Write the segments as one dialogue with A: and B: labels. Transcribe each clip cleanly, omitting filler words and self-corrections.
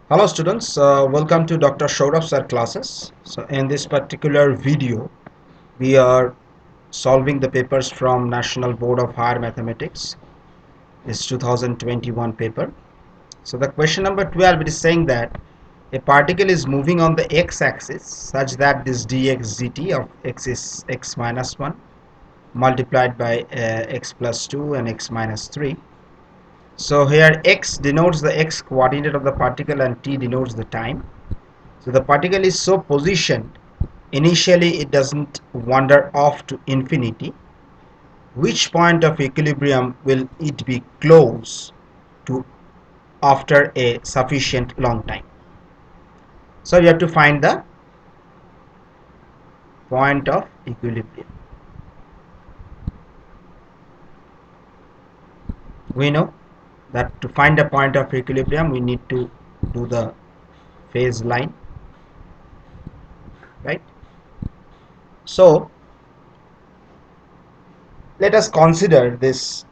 A: Hello students, welcome to Dr. Shaurav's classes. So in this particular video, we are solving the papers from National Board of Higher Mathematics. This 2021 paper. So the question number 12, it is saying that a particle is moving on the x-axis such that this dx dt of x is x minus 1 multiplied by x plus 2 and x minus 3. So here x denotes the x coordinate of the particle and t denotes the time. So the particle is so positioned, initially it doesn't wander off to infinity. Which point of equilibrium will it be close to after a sufficient long time? So you have to find the point of equilibrium. We know that to find the point of equilibrium we need to do the phase line, right? So let us consider this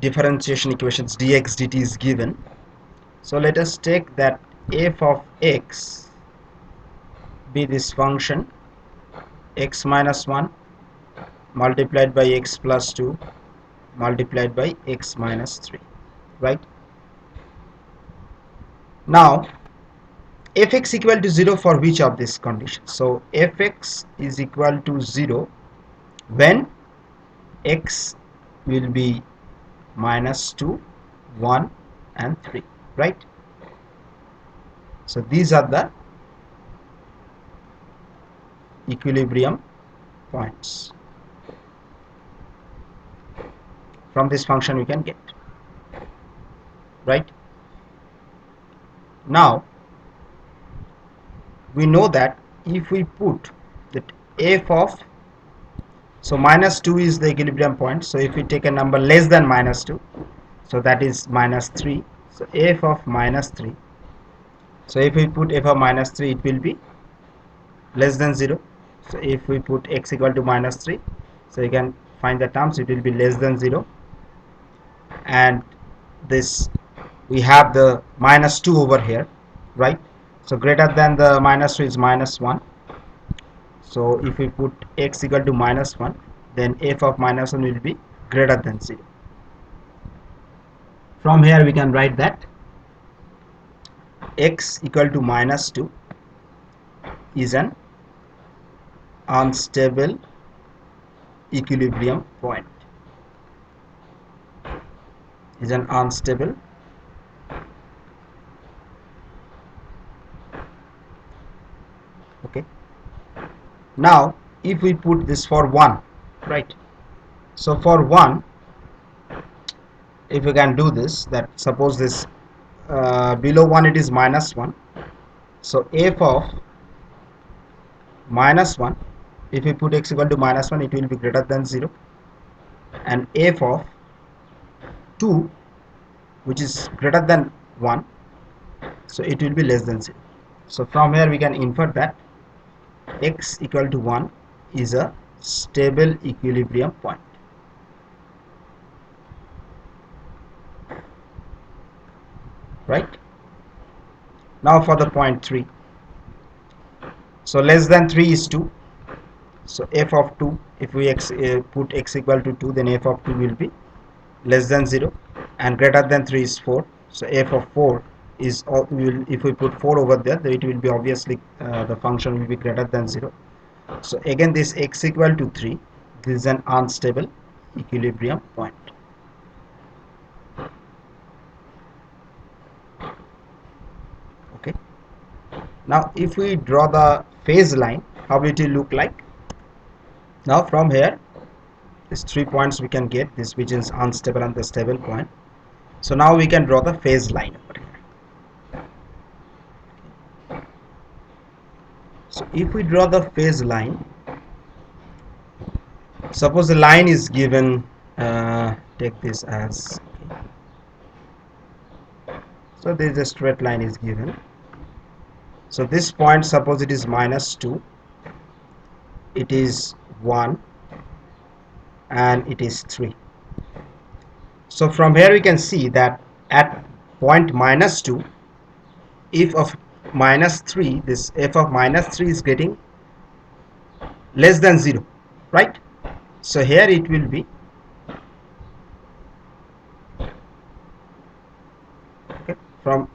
A: differentiation equations dx dt is given. So let us take that f of x be this function x minus 1 multiplied by x plus 2 multiplied by x minus 3, right? Now fx equal to 0 for which of these conditions? So fx is equal to 0 when x will be minus 2, 1 and 3, right? So these are the equilibrium points. From this function we can get, right? Now we know that if we put that f of, so minus 2 is the equilibrium point, so if we take a number less than minus 2, so that is minus 3, so f of minus 3, so if we put f of minus 3 it will be less than 0. So if we put x equal to minus 3, so you can find the terms, it will be less than 0, and this we have the minus 2 over here, right? So greater than the minus 2 is minus 1. So if we put x equal to minus 1, then f of minus 1 will be greater than 0. From here we can write that x equal to minus 2 is an unstable equilibrium point. Is an unstable okay. Now if we put this for 1, right? So for 1, if we can do this, that suppose this below 1 it is minus 1, so f of minus 1, if we put x equal to minus 1 it will be greater than 0, and f of 2 which is greater than 1, so it will be less than 0. So from here we can infer that x equal to 1 is a stable equilibrium point, right? Now for the point 3, so less than 3 is 2, so f of 2, if we put x equal to 2, then f of 2 will be less than 0, and greater than 3 is 4, so f of 4 is if we put 4 over there, then it will be obviously the function will be greater than 0. So again this x equal to 3, this is an unstable equilibrium point. Okay, now if we draw the phase line, how it will look like? Now from here these 3 points we can get this which is unstable and the stable point. So now we can draw the phase line over here. So if we draw the phase line, suppose the line is given, take this as, so there is a straight line is given. So this point, suppose it is minus 2, it is 1 and it is 3. So from here we can see that at point minus 2 if of minus 3, this f of minus 3 is getting less than 0, right? So here it will be from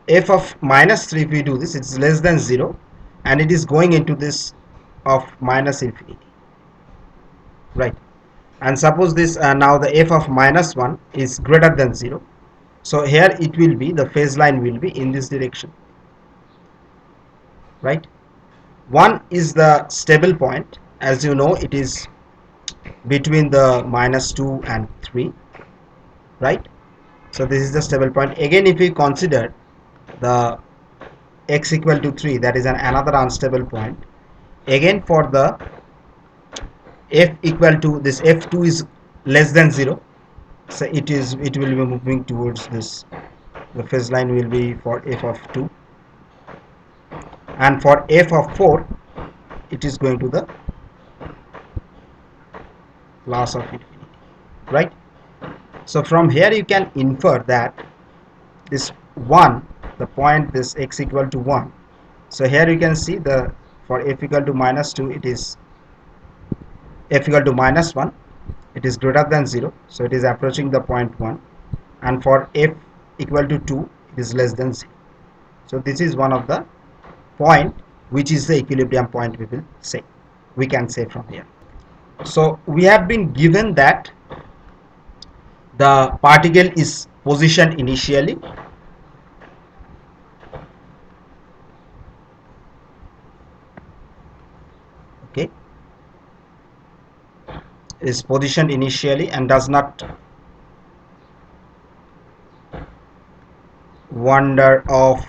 A: f of minus 3. If we do this, it's less than 0 and it is going into this of minus infinity, right? And suppose this now the f of minus 1 is greater than 0, so here it will be, the phase line will be in this direction, right? 1 is the stable point. As you know, it is between the minus 2 and 3, right? So this is the stable point. Again, if we consider the x equal to 3, that is another unstable point. Again, for the f equal to this, f2 is less than 0, so it will be moving towards this, the phase line will be for f of 2, and for f of 4 it is going to the plus of infinity, right? So from here you can infer that this 1, the point this x equal to 1, so here you can see the, for f equal to minus 2, it is f equal to minus 1, it is greater than 0, so it is approaching the point 1, and for f equal to 2, it is less than 0. So this is one of the point which is the equilibrium point, we can say from here. So we have been given that the particle is positioned initially, okay, is positioned initially and does not wander off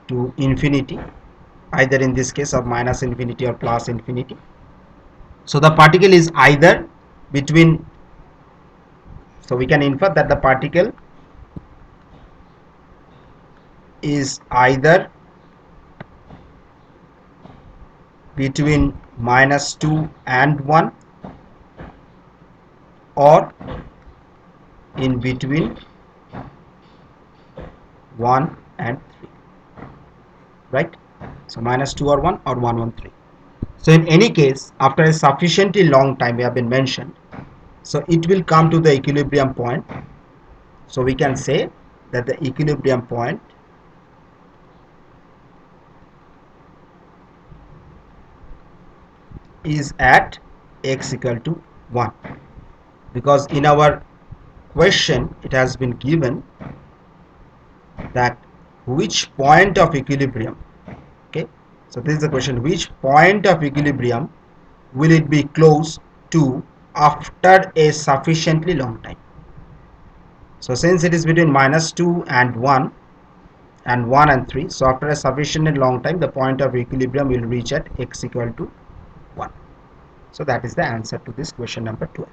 A: to infinity, either in this case of minus infinity or plus infinity. So the particle is either between, so we can infer that the particle is either between minus 2 and 1 or in between 1 and 3, right? So minus 2 or 1 or 1 1 3. So in any case, after a sufficiently long time, we have been mentioned, so it will come to the equilibrium point. So we can say that the equilibrium point is at x equal to 1, because in our question it has been given that which point of equilibrium, okay, so this is the question, which point of equilibrium will it be close to after a sufficiently long time. So since it is between minus 2 and 1 and 1 and 3, so after a sufficiently long time the point of equilibrium will reach at x equal to 1. So that is the answer to this question number 12.